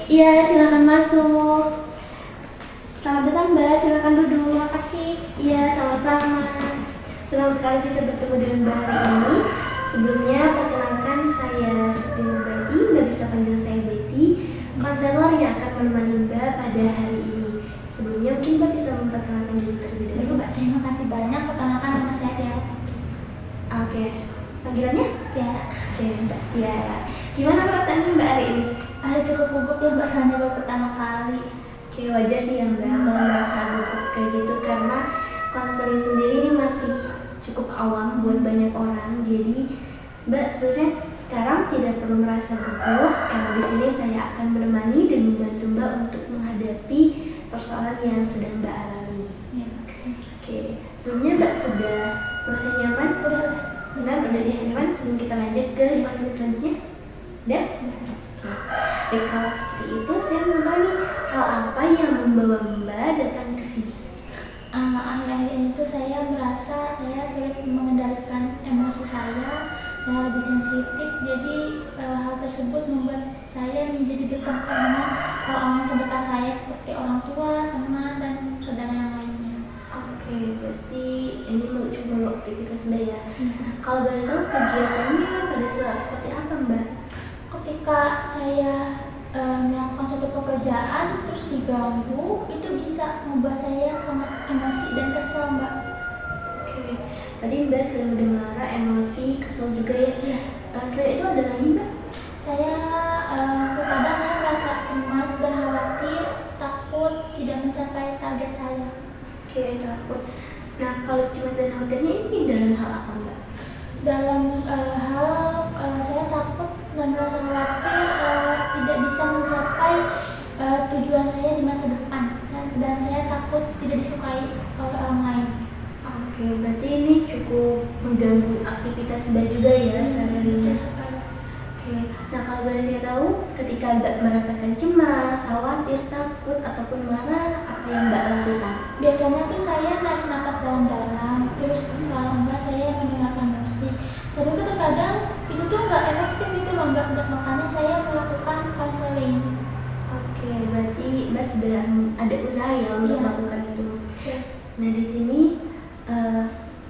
Iya, silakan masuk. Selamat datang Mbak, silakan duduk. Terima kasih. Iya, sama-sama. Senang sekali bisa bertemu dengan Mbak hari ini. Sebelumnya, perkenalkan saya Siti Nurbati, Mbak bisa panggil saya Betty, konselor yang akan menemani Mbak pada hari ini. Sebelumnya mungkin Mbak bisa memperkenalkan diri terlebih dahulu. Baik Mbak, terima kasih banyak. Perkenalkan nama saya Tiara. Oke, panggilannya? Tiara. Oke, Mbak Tiara. Gimana perasaannya Mbak hari ini? Cukup gugup ya Mbak, soalnya baru pertama kali. Oke, wajar sih ya Mbak kalau merasa gugup kayak gitu karena konseling sendiri ini masih cukup awam buat banyak orang. Jadi Mbak sebenarnya sekarang tidak perlu merasa gugup karena di sini saya akan menemani dan membantu Mbak untuk menghadapi persoalan yang sedang Mbak alami. Ya. Oke, sebelumnya Mbak sudah merasa nyaman? Benar, udah nyaman sebelum kita lanjut ke konseling selanjutnya? Udah? Oke, kalau seperti itu saya mau tahu nih hal apa yang membawa Mbak datang ke sini? Akhir-akhir ini tuh saya merasa saya sulit mengendalikan emosi saya lebih sensitif. Jadi hal tersebut membuat saya menjadi bertengkar dengan orang-orang terdekat saya seperti orang tua, teman, dan saudara yang lainnya. Oke, berarti ini cuma aktivitas Mbak ya. Kalau boleh tahu kegiatannya pada saat seperti apa Mbak? Ketika saya melakukan suatu pekerjaan terus diganggu, itu bisa membuat saya sangat emosi dan kesal Mbak. Oke, tadi Mbak selain udah marah, emosi, kesel juga ya? Iya. Selain itu ada lagi Mbak? Saya terkadang saya merasa cemas dan khawatir, takut tidak mencapai target saya. Oke, takut. Nah, kalau cemas dan khawatirnya ini dalam hal apa Mbak? Dalam hal saya takut dan merasa khawatir tidak bisa mencapai tujuan saya di masa depan, dan saya takut tidak disukai oleh orang lain. Oke, berarti ini cukup mengganggu aktivitas Mbak juga ya sehari-harinya. Oke, nah kalau boleh saya tahu, ketika Mbak merasakan cemas, khawatir, takut, ataupun marah, apa yang Mbak lakukan? Biasanya tuh saya narik napas dalam-dalam, terus kalau enggak saya mendengarkan musik. Tapi itu terkadang itu tuh nggak efektif gitu loh Mbak, makanya saya melakukan konseling. Oke, berarti Mbak sudah ada usaha ya untuk melakukan itu. Ya. Nah di sini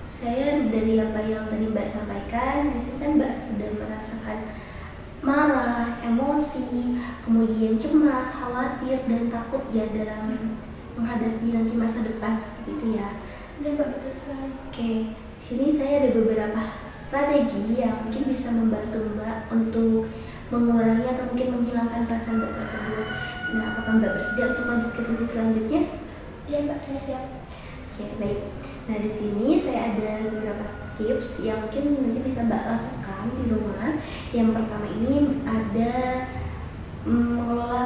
saya dari apa yang tadi Mbak sampaikan, di sini kan Mbak sudah merasakan marah, emosi, kemudian cemas, khawatir, dan takut ya dalam menghadapi nanti masa depan seperti itu ya. Iya Mbak, betul sekali. Oke, di sini saya ada beberapa strategi yang mungkin bisa membantu Mbak untuk mengurangi atau mungkin menghilangkan perasaan Mbak tersebut. Nah, apakah Mbak bersedia untuk lanjut ke sesi selanjutnya? Iya Mbak, saya siap. Oke, baik. Nah, di sini saya ada beberapa tips yang mungkin nanti bisa Mbak lakukan di rumah. Yang pertama ini ada mengelola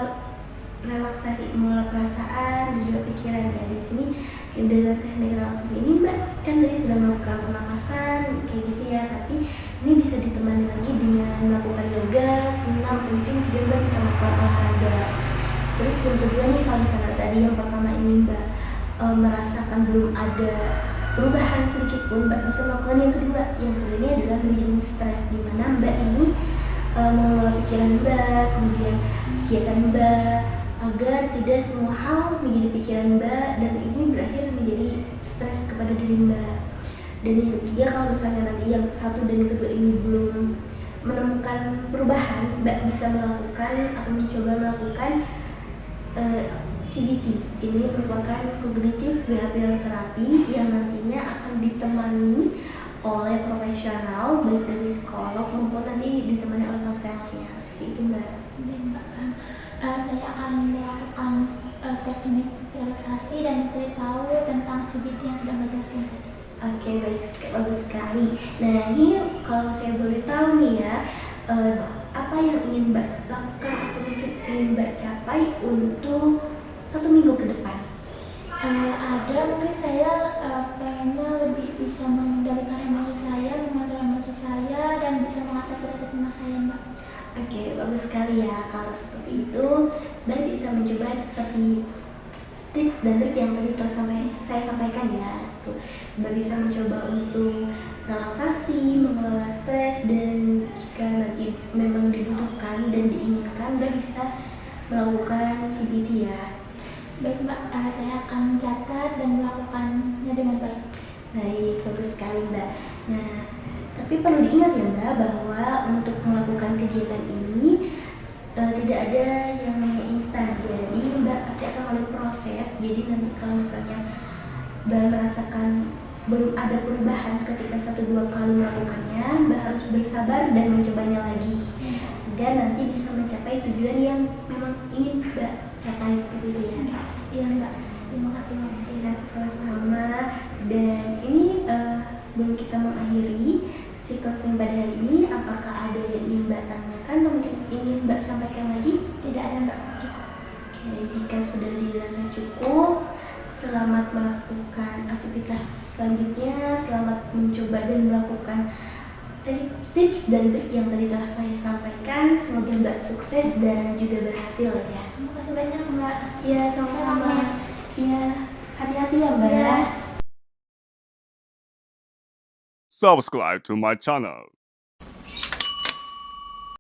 relaksasi, mengelola perasaan dan juga pikiran ya. Di sini dengan teknik relaksasi ini Mbak kan tadi sudah melakukan pernapasan kayak gitu ya, tapi ini bisa ditemani lagi dengan melakukan yoga, senam, mungkin juga Mbak bisa melakukan olahraga. Terus yang kedua nih, kalau misalnya tadi yang pertama ini Mbak merasakan belum ada perubahan sedikit pun, Mbak bisa melakukan yang kedua. Yang kedua ini adalah manajemen stres, di mana Mbak ini mengelola pikiran Mbak, kemudian kegiatan Mbak, agar tidak semua hal menjadi pikiran Mbak dan ini berakhir menjadi stres kepada diri Mbak. Dan yang ketiga, kalau misalnya nanti yang satu dan yang kedua ini belum menemukan perubahan, Mbak bisa melakukan atau mencoba melakukan CBT. Ini merupakan cognitive behavioral therapy yang nantinya akan ditemani oleh profesional baik dari psikolog maupun nanti ditemani oleh konselornya. Seperti itu Mbak. Saya akan melakukan teknik relaksasi dan mencari tahu tentang CBT yang sudah Mbak jelaskan tadi. Oke, baik, bagus sekali. Nah, ini kalau saya boleh tahu nih ya, apa yang ingin Mbak lakukan atau mungkin ingin Mbak capai untuk 1 minggu ke depan? Ada, mungkin saya pengennya lebih bisa mengendalikan emosi saya, mengontrol emosi saya, dan bisa mengatasi rasa cemas saya Mbak. Oke, bagus sekali ya. Kalau seperti itu, Mbak bisa mencoba seperti tips dan trik yang tadi telah saya sampaikan ya. Tuh, Mbak bisa mencoba untuk relaksasi, mengelola stres, dan jika nanti memang dibutuhkan dan diinginkan, Mbak bisa melakukan CBT ya. Baik Mbak, saya akan mencatat dan melakukannya dengan baik. Baik, bagus sekali Mbak. Nah, tapi perlu diingat ya Mbak bahwa untuk melakukan kegiatan ini tidak ada yang namanya instan. Jadi Mbak pasti akan melalui proses. Jadi nanti kalau misalnya Mbak merasakan belum ada perubahan ketika 1-2 kali melakukannya, Mbak harus bersabar dan mencobanya lagi agar nanti bisa mencapai tujuan yang memang ingin Mbak capai seperti itu ya. Iya Mbak, terima kasih Mbak. Ya, sama-sama. Dan ini sebelum kita mengakhiri si konseling pada hari ini, apakah ada yang ingin Mbak tanyakan atau mungkin ingin Mbak sampaikan lagi? Tidak ada Mbak. Oke, jika sudah dirasa cukup, selamat melakukan aktivitas selanjutnya, selamat mencoba dan melakukan tips dan trik yang tadi telah saya sampaikan. Semoga Mbak sukses dan juga berhasil ya. Terima kasih banyak Mbak. Ya, sama-sama. Ya, hati-hati ya Mbak. Ya. Subscribe to my channel.